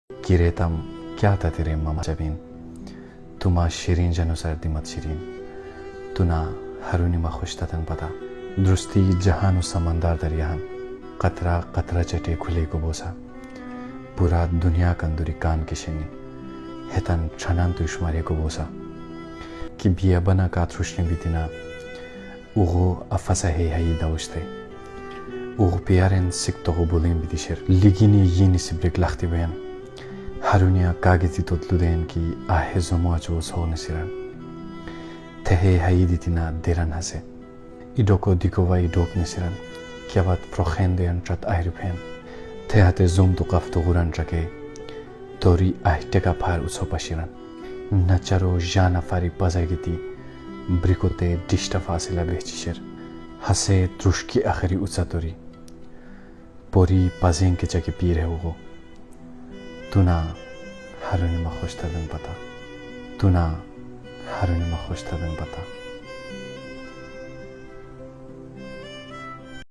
कि रेतम क्या था तेरे ममा जबीन तुमा शिरीन जनो सर्दी मत शिरीन तुना हरुनी मा खुश ततन पता दृष्टि जहानु समंदर दरियाहन कतरा कतरा चटे खुले को बोसा पूरा दुनिया कंदुरी कान किशनी हेतन छनान तुष्मारे को बोसा कि बिया बना का थ्रुष्णी बितिना उगो अफसा है हाई दाउस्ते उगो पियारेन सिक तो बोलें बिदिशर लिगिनी यिनी सिब्रिक लखती बयान हरुनिया कागजी तोतलुदेन की आहे जोमोचो सोने सिरन तेहे हाई दितिना देरन हसे इडोको दिकोवा इडोक नसिरन क्या बात प्रोखेंदे अंट्रत आयरुफेन थे हाते जोम तो कफ तो गुरन ट्रके तोरी आहटे का फार उसो पशिरन नचरो जाना फारी पजागिती ब्रिकोते डिस्टा फासिला बेचिशर हसे त्रुष्की आखिरी उचा तोरी पोरी पजें के चके पीर है वो तुना हरुनी मा खुश तदन पता तुना हरुनी मा खुश तदन पता